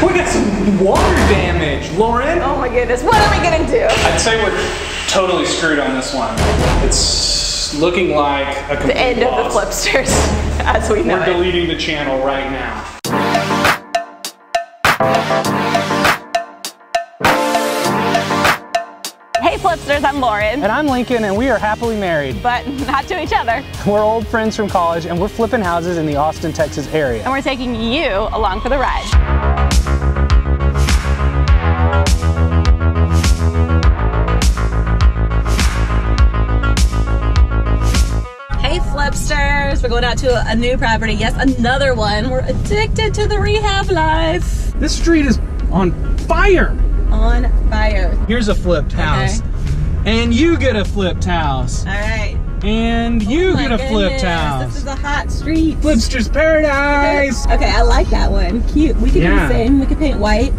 We got some water damage, Lauren. Oh my goodness, what are we gonna do? I'd say we're totally screwed on this one. It's looking like a complete The end loss. of the Flipsters, as we know We're it. deleting the channel right now. Hey Flipsters, I'm Lauren. And I'm Lincoln, and we are happily married. But not to each other. We're old friends from college, and we're flipping houses in the Austin, Texas area. And we're taking you along for the ride. Hey Flipsters, we're going out to a new property. Yes, another one. We're addicted to the rehab life. This street is on fire. On fire. Here's a flipped house. And you get a flipped house. All right. And you get a flipped house. This is a hot street. Flipsters paradise. Okay, I like that one. Cute. We could do the same. We could paint white.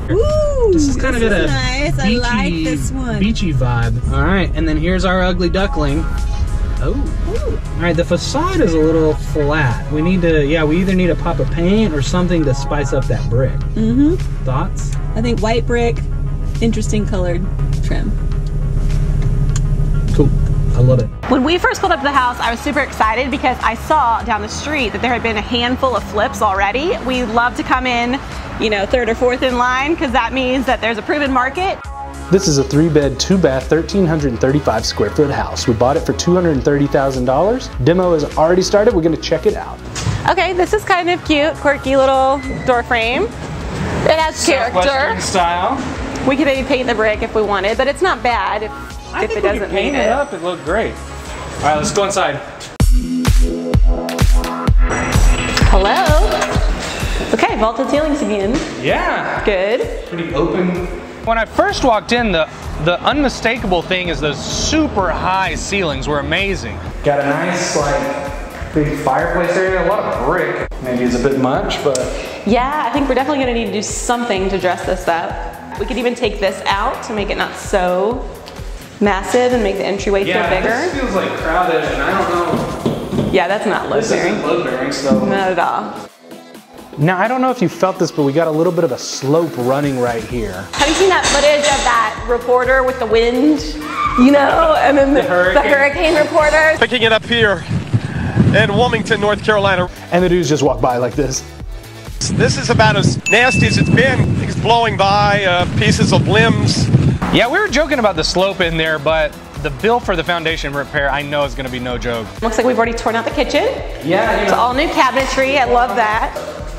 Ooh, This is kind of a nice. beachy, I like this one. beachy vibe. All right, and then here's our ugly duckling. Oh. Ooh. All right, the facade is a little flat. We need to, we either need a pop of paint or something to spice up that brick. Mm-hmm. Thoughts? I think white brick, interesting colored trim. Cool. I love it. When we first pulled up to the house, I was super excited because I saw down the street that there had been a handful of flips already. We love to come in, you know, third or fourth in line because that means that there's a proven market. This is a 3-bed, 2-bath, 1,335 square foot house. We bought it for $230,000. Demo has already started. We're gonna check it out. Okay, this is kind of cute, quirky little door frame. It has character. Southwestern style. We could maybe paint the brick if we wanted, but it's not bad if it doesn't paint it up. It looked great. All right, let's go inside. Hello. Okay, vaulted ceilings again. Yeah. Good. Pretty open. When I first walked in, the unmistakable thing is those super high ceilings were amazing. Got a nice, big fireplace area. A lot of brick. Maybe it's a bit much, but Yeah, I think we're definitely gonna need to do something to dress this up. We could even take this out to make it not so massive and make the entryway feel bigger. This feels like crowded, and I don't know. Yeah, that's not load This bearing. isn't load bearing, so. Not at all. Now, I don't know if you felt this, but we got a little bit of a slope running right here. Have you seen that footage of that reporter with the wind? You know, and then the hurricane reporter. Picking it up here in Wilmington, North Carolina. And the dudes just walk by like this. This is about as nasty as it's been. Things blowing by, pieces of limbs. Yeah, we were joking about the slope in there, but the bill for the foundation repair, I know is gonna be no joke. Looks like we've already torn out the kitchen. Yeah, It's all new cabinetry, I love that.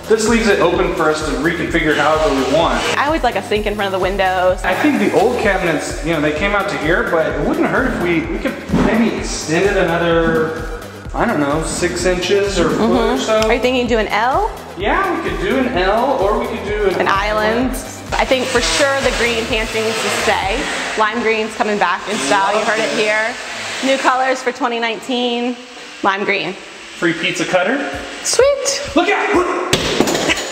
this leaves it open for us to reconfigure however we want. I always like a sink in front of the windows. I think the old cabinets, they came out to here, but it wouldn't hurt if we could maybe extend it another, I don't know, 6 inches or a foot or so. Are you thinking do an L? Yeah, we could do an L, or we could do An island? I think for sure the green pantry needs to stay. Lime green's coming back in style, you heard it here. New colors for 2019, lime green. Free pizza cutter. Sweet. Look out!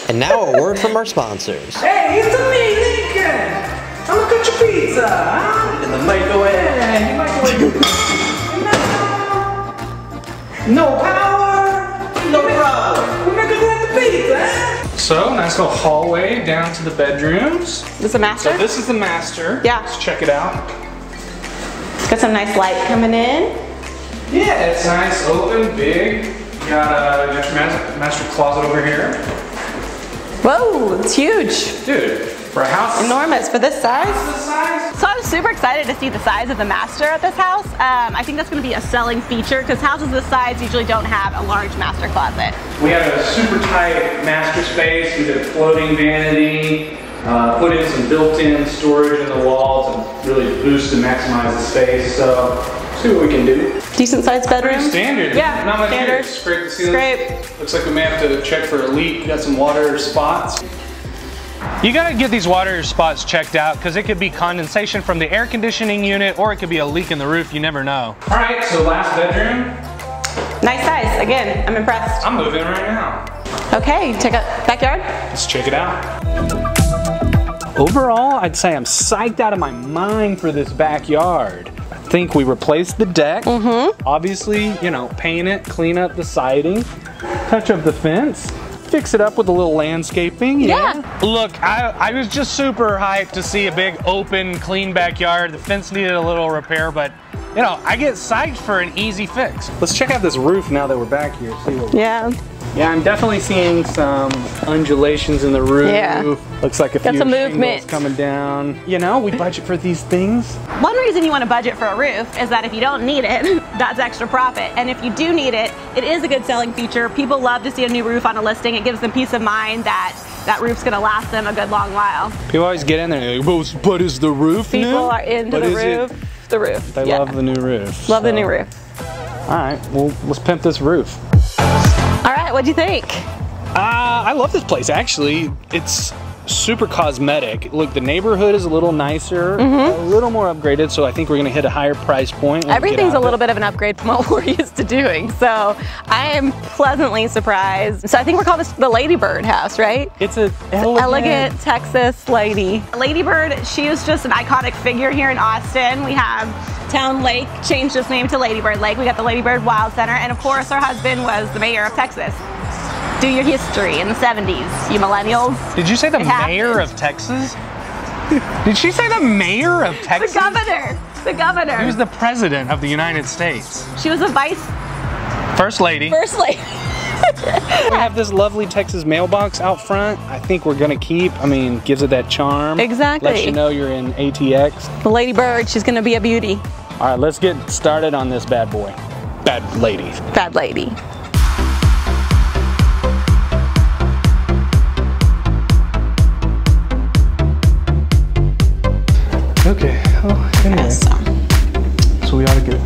And now a word from our sponsors. Hey, it's me, Lincoln! I'm gonna cut your pizza, huh? In the microwave. Yeah, you microwave. No power, no problem. We're making the pizza, huh? So, nice little hallway down to the bedrooms. This is a master? So this is the master. Yeah. Let's check it out. It's got some nice light coming in. Yeah, it's nice, open, big. You got your master closet over here. Whoa, it's huge. Dude, for a house Enormous for this size. this size, So I'm super excited to see the size of the master at this house. I think that's going to be a selling feature because houses this size usually don't have a large master closet. we have a super tight master space. We did a floating vanity, put in some built-in storage in the walls and really boost and maximize the space. So, see what we can do. Decent sized bedroom. Pretty standard. Yeah, Not much standard. here. Scrape the ceiling. Scrape. Looks like we may have to check for a leak. Got some water spots. You gotta get these water spots checked out because it could be condensation from the air conditioning unit or it could be a leak in the roof, you never know. All right, so last bedroom. Nice size. Again, I'm impressed. I'm moving right now. Okay, check out backyard. Let's check it out. Overall, I'd say I'm psyched out of my mind for this backyard. I think we replaced the deck. Obviously, paint it, clean up the siding, touch up the fence. fix it up with a little landscaping. Yeah. Look, I was just super hyped to see a big open, clean backyard. The fence needed a little repair, but you know, I get psyched for an easy fix. Let's check out this roof now that we're back here. See what Yeah. Yeah, I'm definitely seeing some undulations in the roof. Yeah. Looks like a few some shingles movement. coming down. You know, we budget for these things. One reason you want to budget for a roof is that if you don't need it, that's extra profit. And if you do need it, it is a good selling feature. People love to see a new roof on a listing. It gives them peace of mind that that roof's going to last them a good long while. People always get in there and they're like, but is the roof new? People are into the roof. The roof. They love the new roof. Love the new roof. All right, well, let's pimp this roof. All right, what'd you think? I love this place, actually. It's super cosmetic. Look, the neighborhood is a little nicer, a little more upgraded, so I think we're gonna hit a higher price point. Everything's a little bit of an upgrade from what we're used to doing, so I am pleasantly surprised. So I think we're calling this the Ladybird house, right? It's an elegant Texas lady. Ladybird, she is just an iconic figure here in Austin. We have Town Lake changed its name to Ladybird Lake. We got the Ladybird Wild Center, and of course her husband was the mayor of Texas. Do your history in the 70s, you millennials. Did you say the mayor of Texas? Did she say the mayor of Texas? The governor. The governor. Who's the president of the United States? She was a First lady. first lady. We have this lovely Texas mailbox out front. I think we're gonna keep. I mean, gives it that charm. Exactly. Lets you know you're in ATX. The Ladybird, she's gonna be a beauty. All right, let's get started on this bad boy. Bad lady. Bad lady. Okay, well, anyway. So we ought to get...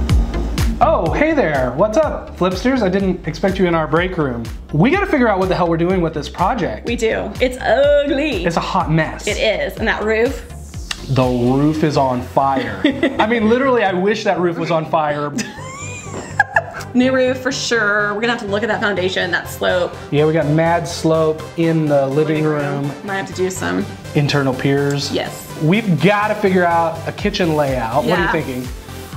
Oh, hey there, what's up, Flipsters? I didn't expect you in our break room. We gotta figure out what the hell we're doing with this project. We do. It's ugly. It's a hot mess. It is, and that roof. The roof is on fire. I mean, literally, I wish that roof was on fire. New roof for sure. We're gonna have to look at that foundation, that slope. Yeah, we got mad slope in the living room. Might have to do some. Internal piers. Yes. We've got to figure out a kitchen layout. What are you Yeah. thinking?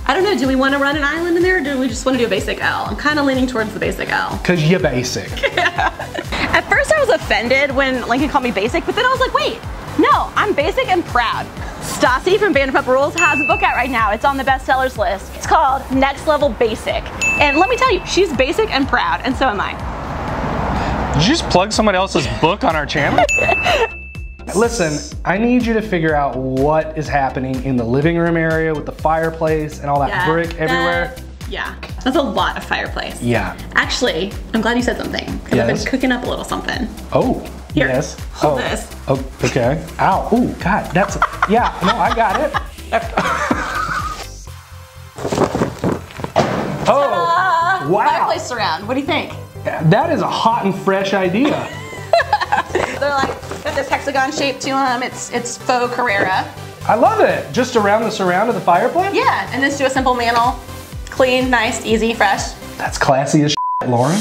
I don't know, do we want to run an island in there or do we just want to do a basic L? I'm kind of leaning towards the basic L. Cause you're basic. At first I was offended when Lincoln called me basic, but then I was like, wait, no, I'm basic and proud. Stassi from Vanderpump Rules has a book out right now. It's on the bestsellers list. It's called Next Level Basic. And let me tell you, she's basic and proud, and so am I. Did you just plug someone else's book on our channel? Listen, I need you to figure out what is happening in the living room area with the fireplace and all that brick everywhere. That's a lot of fireplace. Yeah. Actually, I'm glad you said something, because I've been cooking up a little something. Oh, Here, yes. hold this. Oh, okay. Ow, ooh, God, that's, yeah, no, I got it. Oh, wow. Fireplace surround, what do you think? That is a hot and fresh idea. They're like, got this hexagon shape to them. It's faux Carrera. I love it. Just around the surround of the fireplace? Yeah, and just do a simple mantle. Clean, nice, easy, fresh. That's classy as shit, Lauren.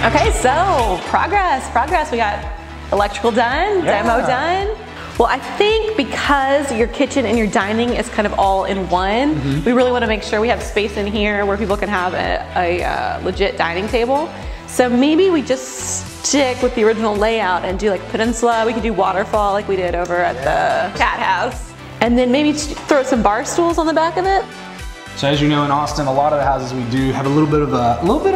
Okay, so progress. We got electrical done, demo done. Well, I think because your kitchen and your dining is kind of all in one, we really want to make sure we have space in here where people can have a legit dining table. So maybe we just stick with the original layout and do like peninsula. We could do waterfall like we did over at the cat house. And then maybe throw some bar stools on the back of it. So as you know, in Austin, a lot of the houses we do have a little bit of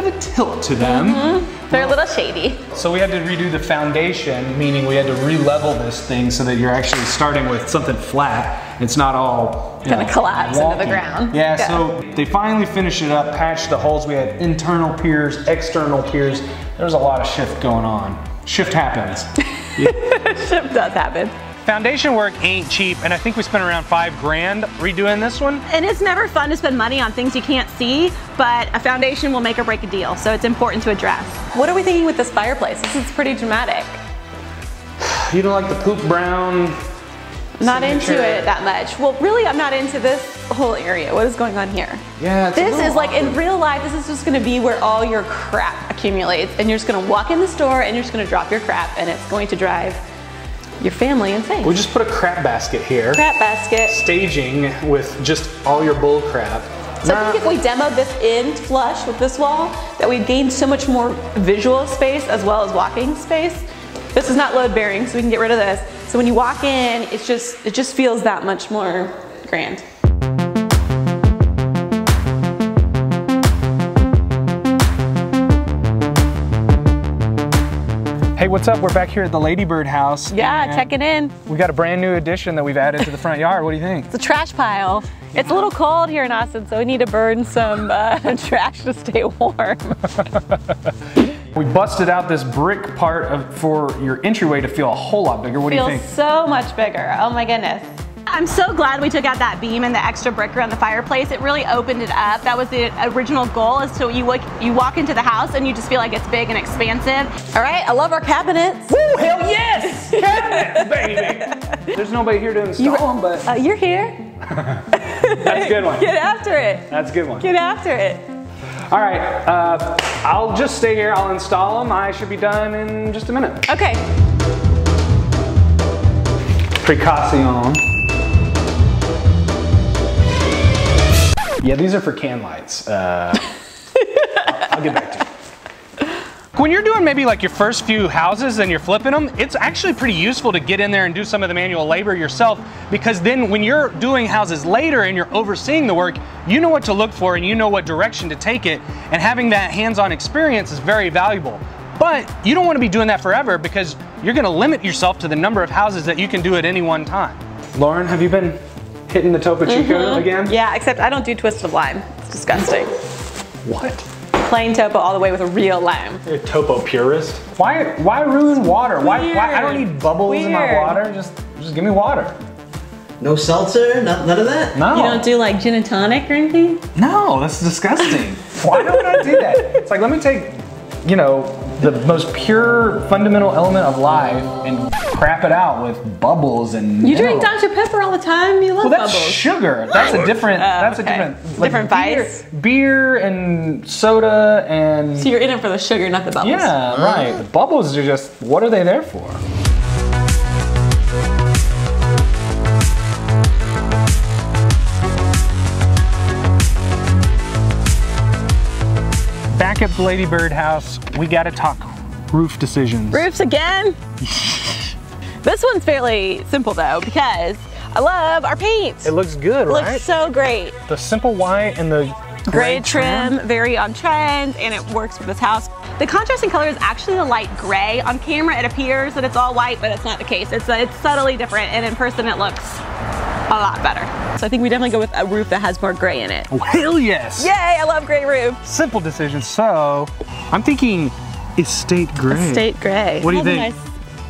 a tilt to them. They're a little shady. So we had to redo the foundation, meaning we had to re-level this thing so that you're actually starting with something flat. It's not all Gonna collapse into the ground. Yeah, so they finally finished it up, patched the holes. We had internal piers, external piers. There was a lot of shift going on. Shift happens. Shift does happen. Foundation work ain't cheap, and I think we spent around $5 grand redoing this one. And it's never fun to spend money on things you can't see, but a foundation will make or break a deal, so it's important to address. What are we thinking with this fireplace? This is pretty dramatic. You don't like the poop brown? Not into it that much. Well, really, I'm not into this whole area. What is going on here? Yeah, it's this is like, in real life, this is just gonna be where all your crap accumulates, and you're just gonna walk in the store and you're just gonna drop your crap, and it's going to drive your family insane. We just put a crap basket here. Crap basket. Staging with just all your bull crap. So I think if we demoed this in flush with this wall, that we'd gain so much more visual space as well as walking space. This is not load bearing, so we can get rid of this. So when you walk in, it just feels that much more grand. Hey, what's up? We're back here at the Ladybird house. Yeah, checking in. We got a brand new addition that we've added to the front yard. What do you think? It's a trash pile. It's a little cold here in Austin, so we need to burn some trash to stay warm. We busted out this brick part for your entryway to feel a whole lot bigger. What do you think? Feels so much bigger. Oh my goodness. I'm so glad we took out that beam and the extra brick around the fireplace. It really opened it up. That was the original goal, is so you walk into the house and you just feel like it's big and expansive. All right, I love our cabinets. Woo, hell yes! Cabinets, baby! There's nobody here to install them, but... you're here. That's a good one. Get after it. That's a good one. Get after it. All right, I'll just stay here. I'll install them. I should be done in just a minute. Okay. Precaution. Yeah, these are for can lights. I'll get back to you. When you're doing maybe like your first few houses and you're flipping them, it's actually pretty useful to get in there and do some of the manual labor yourself, because then when you're doing houses later and you're overseeing the work, you know what to look for and you know what direction to take it, and having that hands-on experience is very valuable. But you don't want to be doing that forever, because you're going to limit yourself to the number of houses that you can do at any one time. Lauren, have you been hitting the Topo Chico again? Yeah, except I don't do twisted lime. It's disgusting. What? Plain Topo all the way with a real lime. You're a Topo purist. Why ruin water? Why I don't need bubbles in my water. Just give me water. No seltzer? None of that? No. You don't do like gin and tonic or anything? No, that's disgusting. Why would I do that? It's like, let me take, you know, the most pure fundamental element of life and crap it out with bubbles and You drink Dr. Pepper all the time. You love Well, that's bubbles. sugar. That's a different. That's okay. a different. Like different vice. Beer and soda and. So you're in it for the sugar, not the bubbles. Yeah, right. The bubbles are just. What are they there for? Back at the Ladybird house, we gotta talk roof decisions. Roofs again? This one's fairly simple though, because I love our paint. It looks good, It right? looks so great. The simple white and the Gray trim, very on trend, and it works for this house. The contrasting color is actually the light gray. On camera it appears that it's all white, but it's not the case. It's subtly different, and in person it looks a lot better. So I think we definitely go with a roof that has more gray in it. Oh, hell yes! Yay, I love gray roofs. Simple decision. So, I'm thinking estate gray. Estate gray. What do you think?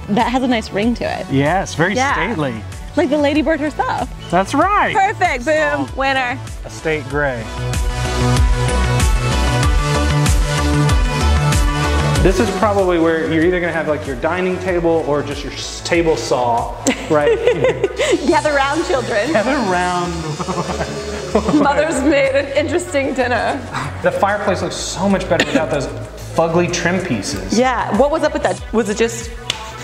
That has a nice ring to it. Yes, very stately. Like the Ladybird herself. That's right. Perfect, boom, winner. Estate gray. This is probably where you're either gonna have like your dining table or just your table saw, right? Gather round, children. Gather round. Mother's made an interesting dinner. The fireplace looks so much better without those fugly trim pieces. Yeah, what was up with that? Was it just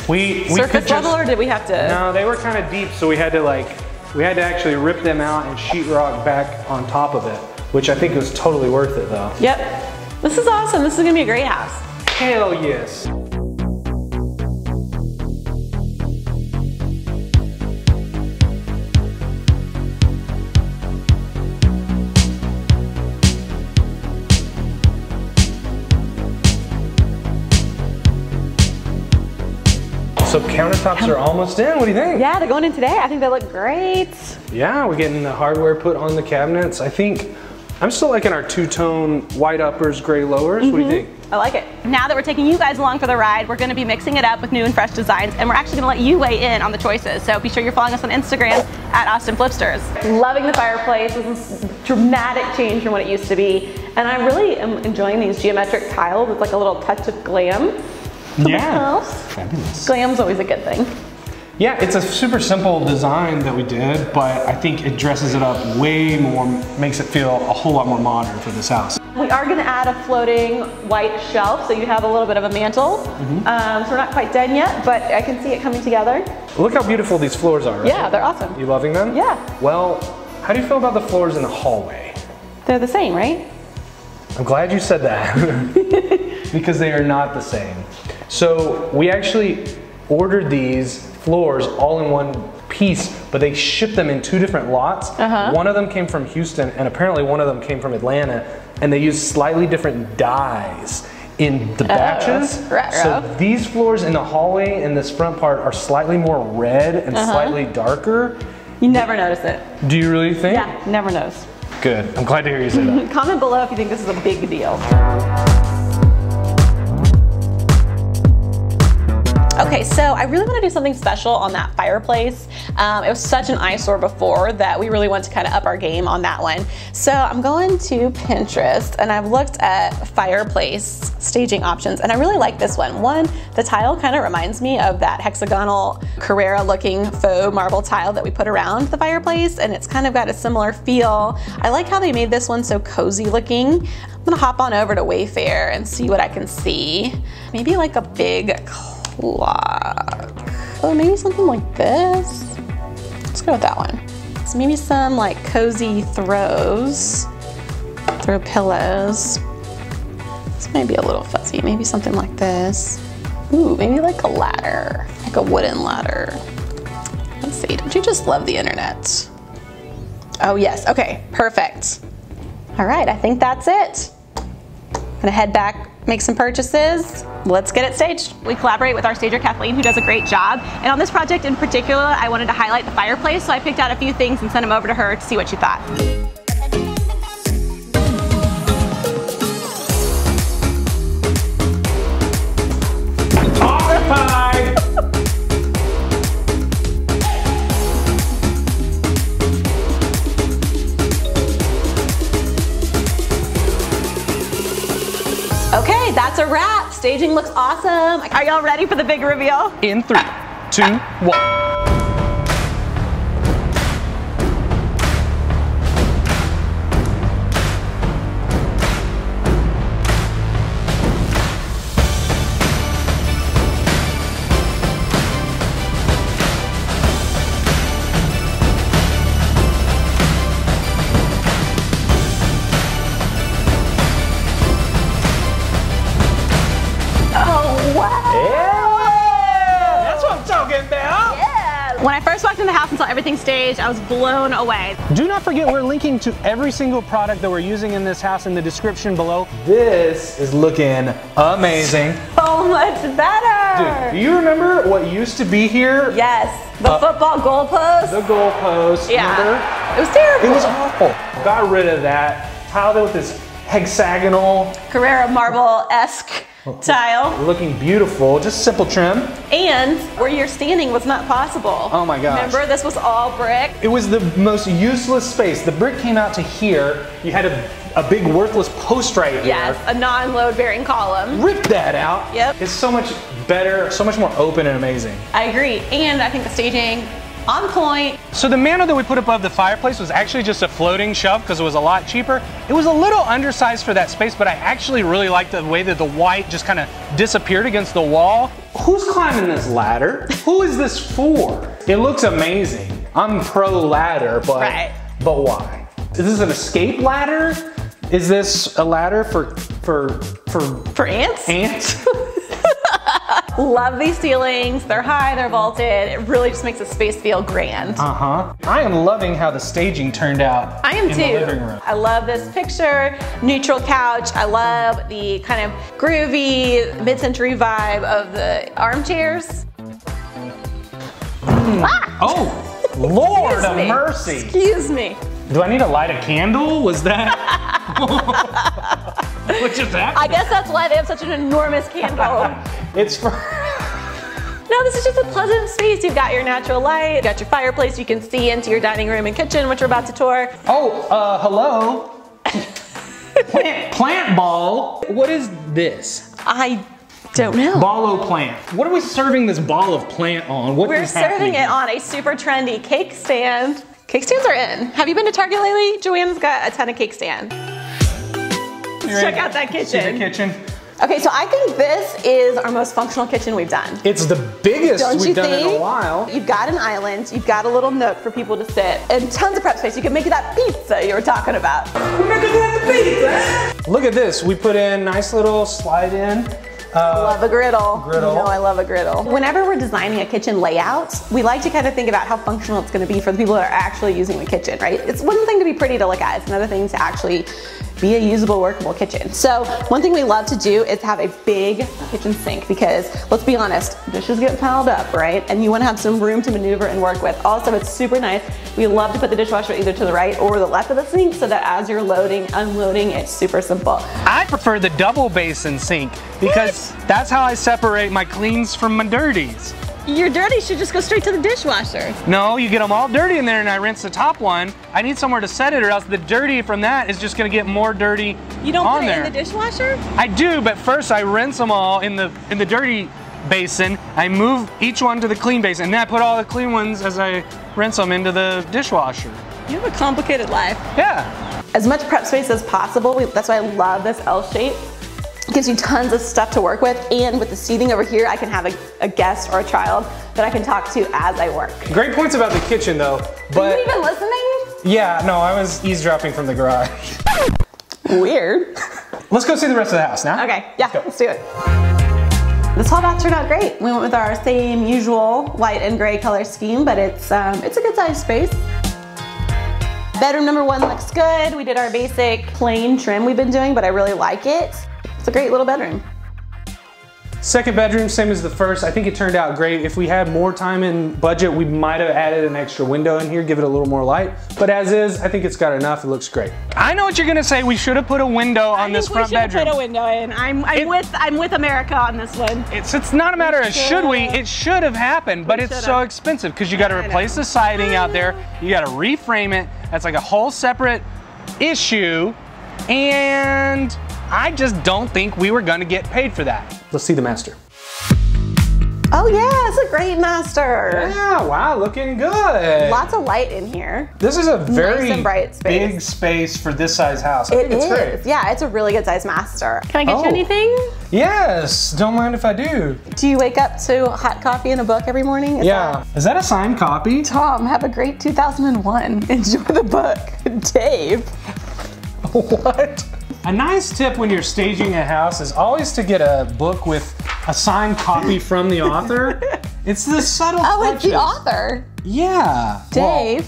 we surface level, or did we have to? No, they were kind of deep, so we had to actually rip them out and sheetrock back on top of it, which I think was totally worth it though. Yep. This is awesome. This is gonna be a great house. Hell yes. So countertops are almost in. What do you think? Yeah, they're going in today. I think they look great. Yeah, we're getting the hardware put on the cabinets. I think I'm still liking our two-tone white uppers, gray lowers. What do you think? I like it. Now that we're taking you guys along for the ride, we're going to be mixing it up with new and fresh designs, and we're actually going to let you weigh in on the choices. So be sure you're following us on Instagram at Austin Flipsters. Loving the fireplace. This is a dramatic change from what it used to be, and I really am enjoying these geometric tiles with like a little touch of glam. Yeah. House. Fabulous. Glam's always a good thing. Yeah, it's a super simple design that we did, but I think it dresses it up way more, makes it feel a whole lot more modern for this house. We are going to add a floating white shelf, so you have a little bit of a mantle. So we're not quite done yet, but I can see it coming together. Look how beautiful these floors are, right? Yeah, they're awesome. You loving them? Yeah. Well, how do you feel about the floors in the hallway? They're the same, right? I'm glad you said that, because they are not the same. So we actually ordered these floors all in one piece, but they shipped them in 2 different lots. One of them came from Houston, and apparently one of them came from Atlanta, and they used slightly different dyes in the batches. So these floors in the hallway in this front part are slightly more red and slightly darker. You never notice it. Do you really think? Yeah, never notice. Good. I'm glad to hear you say that. Comment below if you think this is a big deal. Okay, so I really want to do something special on that fireplace. It was such an eyesore before that we really want to kind of up our game on that one. So I'm going to Pinterest and I've looked at fireplace staging options and I really like this one. One, the tile kind of reminds me of that hexagonal Carrera looking faux marble tile that we put around the fireplace, and it's kind of got a similar feel. I like how they made this one so cozy looking. I'm gonna hop on over to Wayfair and see what I can see. Maybe like a big clock. Oh, maybe something like this. Let's go with that one. So maybe some like cozy throw pillows. This might be a little fuzzy. Maybe something like this. Ooh, maybe like a ladder, like a wooden ladder. Let's see, don't you just love the internet? Oh yes, okay, perfect. All right, I think that's it. I'm gonna head back, make some purchases. Let's get it staged. We collaborate with our stager Kathleen, who does a great job. And on this project in particular, I wanted to highlight the fireplace, so I picked out a few things and sent them over to her to see what she thought. Occupied! Okay, that's a wrap. Staging looks awesome. Are y'all ready for the big reveal? In 3, 2, 1. When I first walked in the house and saw everything staged, I was blown away. Do not forget, we're linking to every single product that we're using in this house in the description below. This is looking amazing. So much better. Dude, do you remember what used to be here? Yes, the football goalpost. The goalpost, remember? It was terrible. It was awful. Got rid of that, tiled it with this hexagonal Carrera marble-esque tile. Looking beautiful, just simple trim. And where you're standing was not possible. Oh my gosh. Remember, this was all brick. It was the most useless space. The brick came out to here. You had a big worthless post right here. Yes, a non-load bearing column. Rip that out. Yep. It's so much better, so much more open and amazing. I agree, and I think the staging on point. So the mantle that we put above the fireplace was actually just a floating shelf because it was a lot cheaper. It was a little undersized for that space, but I actually really liked the way that the white just kind of disappeared against the wall. Who's climbing this ladder? Who is this for? It looks amazing. I'm pro ladder, but why? Is this an escape ladder? Is this a ladder for ants? Ants? Love these ceilings. They're high, they're vaulted. It really just makes the space feel grand. I am loving how the staging turned out. I am in too. The living room. I love this picture, neutral couch. I love the kind of groovy mid-century vibe of the armchairs. Ah! Oh, Lord of mercy. Excuse me. Do I need to light a candle? Was that? What just happened? I guess that's why they have such an enormous candle. It's for... No, this is just a pleasant space. You've got your natural light, you've got your fireplace, you can see into your dining room and kitchen, which we're about to tour. Oh, hello. Plant ball. What is this? I Don't know. Ballo plant. What are we serving this ball of plant on? What We're is happening? serving it on a super trendy cake stand. Cake stands are in. Have you been to Target lately? Joanne's got a ton of cake stands. Check out that kitchen. See the kitchen. Okay, so I think this is our most functional kitchen we've done. It's the biggest we've done in a while. You've got an island, you've got a little nook for people to sit, and tons of prep space. You can make that pizza you were talking about. We're making that pizza! Look at this, we put in nice little slide in. Love a griddle. Griddle. You know I love a griddle. Whenever we're designing a kitchen layout, we like to kind of think about how functional it's gonna be for the people that are actually using the kitchen, right? It's one thing to be pretty to look at, it's another thing to actually be a usable, workable kitchen. So one thing we love to do is have a big kitchen sink because let's be honest, dishes get piled up, right? And you wanna have some room to maneuver and work with. Also, it's super nice. We love to put the dishwasher either to the right or the left of the sink so that as you're loading, unloading, it's super simple. I prefer the double basin sink because that's how I separate my cleans from my dirties. Your dirty should just go straight to the dishwasher. No, you get them all dirty in there and I rinse the top one. I need somewhere to set it or else the dirty from that is just gonna get more dirty You don't on put it there. in the dishwasher? I do, but first I rinse them all in the dirty basin. I move each one to the clean basin and then I put all the clean ones as I rinse them into the dishwasher. You have a complicated life. Yeah. As much prep space as possible, that's why I love this L shape. It gives you tons of stuff to work with, and with the seating over here, I can have a guest or a child that I can talk to as I work. Great points about the kitchen though, but... Are you even listening? Yeah, no, I was eavesdropping from the garage. Weird. Let's go see the rest of the house now. Okay, yeah, let's do it. This whole bath turned out great. We went with our same usual white and gray color scheme, but it's a good sized space. Bedroom number 1 looks good. We did our basic plain trim we've been doing, but I really like it. It's a great little bedroom. Second bedroom, same as the first. I think it turned out great. If we had more time and budget, we might have added an extra window in here, give it a little more light. But as is, I think it's got enough. It looks great. I know what you're gonna say. We should have put a window on this front bedroom. We should have put a window in. I'm with America on this one. It's not a matter of should we. It should have happened, but it's so expensive because you got to replace the siding out there. You got to reframe it. That's like a whole separate issue, and I just don't think we were gonna get paid for that. Let's see the master. Oh yeah, it's a great master. Yeah, wow, looking good. Lots of light in here. This is a very nice and bright space. big space for this size house. I think it's great. Yeah, it's a really good size master. Can I get you anything? Yes, don't mind if I do. Do you wake up to hot coffee and a book every morning? Is that a signed copy? Tom, have a great 2001. Enjoy the book. Dave. What? A nice tip when you're staging a house is always to get a book with a signed copy from the author. It's the subtle touches. It's the author. Yeah. Dave.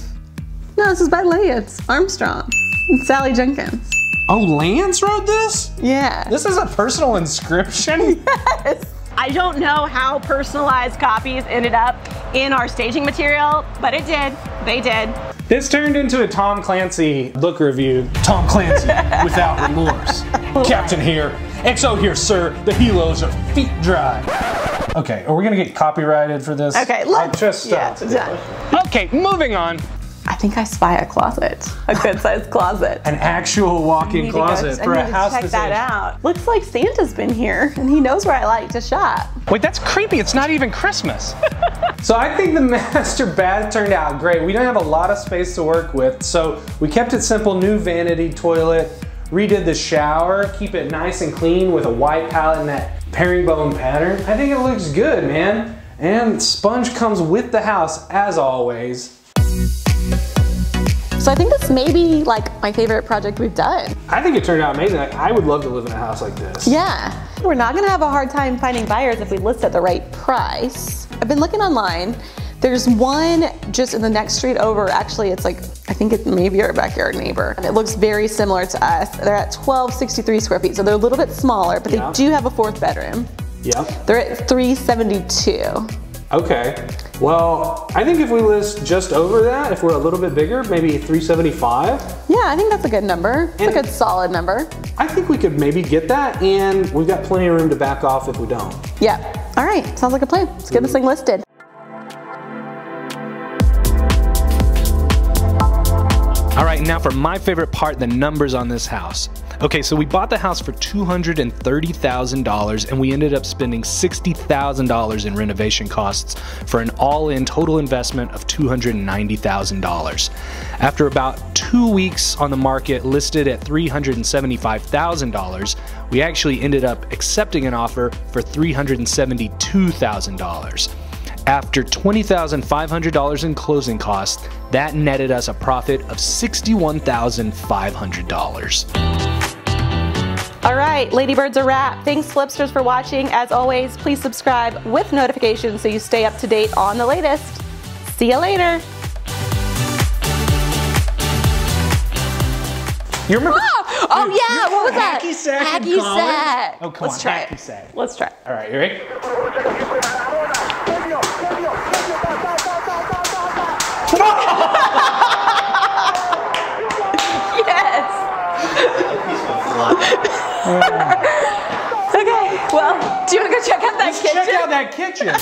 No, this is by Lance Armstrong and Sally Jenkins. Oh, Lance wrote this? Yeah. This is a personal inscription? Yes. I don't know how personalized copies ended up in our staging material, but it did. They did. This turned into a Tom Clancy book review. Tom Clancy without remorse. Captain here. XO here, sir. The helos are feet dry. Okay, are we gonna get copyrighted for this? Okay, let's just done. Okay, moving on. I think I spy a closet, a good sized closet. An actual walk-in closet for a house check that out. Looks like Santa's been here and he knows where I like to shop. Wait, that's creepy. It's not even Christmas. So I think the master bath turned out great. We don't have a lot of space to work with, so we kept it simple. New vanity toilet, redid the shower, keep it nice and clean with a white palette and that herringbone pattern. I think it looks good, man. And sponge comes with the house as always. So I think this may be like my favorite project we've done. I think it turned out amazing. Like, I would love to live in a house like this. Yeah. We're not gonna have a hard time finding buyers if we list at the right price. I've been looking online. There's one just in the next street over. Actually, it's like, I think it may be our backyard neighbor. And it looks very similar to us. They're at 1263 square feet, so they're a little bit smaller, but they do have a 4th bedroom. Yeah. They're at 372. Okay. Well, I think if we list just over that, if we're a little bit bigger, maybe 375. Yeah, I think that's a good number. It's a good solid number. I think we could maybe get that, and we've got plenty of room to back off if we don't. Yeah. All right, sounds like a plan. Let's get this thing listed. All right, now for my favorite part, the numbers on this house. Okay, so we bought the house for $230,000 and we ended up spending $60,000 in renovation costs for an all-in total investment of $290,000. After about 2 weeks on the market, listed at $375,000, we actually ended up accepting an offer for $372,000. After $20,500 in closing costs, that netted us a profit of $61,500. All right, Ladybirds a wrap. Thanks, Flipsters, for watching. As always, please subscribe with notifications so you stay up to date on the latest. See you later. You remember? Oh yeah, what was that? Hacky sack. Hacky sack. Oh, come Let's on, try hacky it. sack. Let's try it. All right, you ready? Yes. Okay, well, do you want to go check out that kitchen? Check out that kitchen.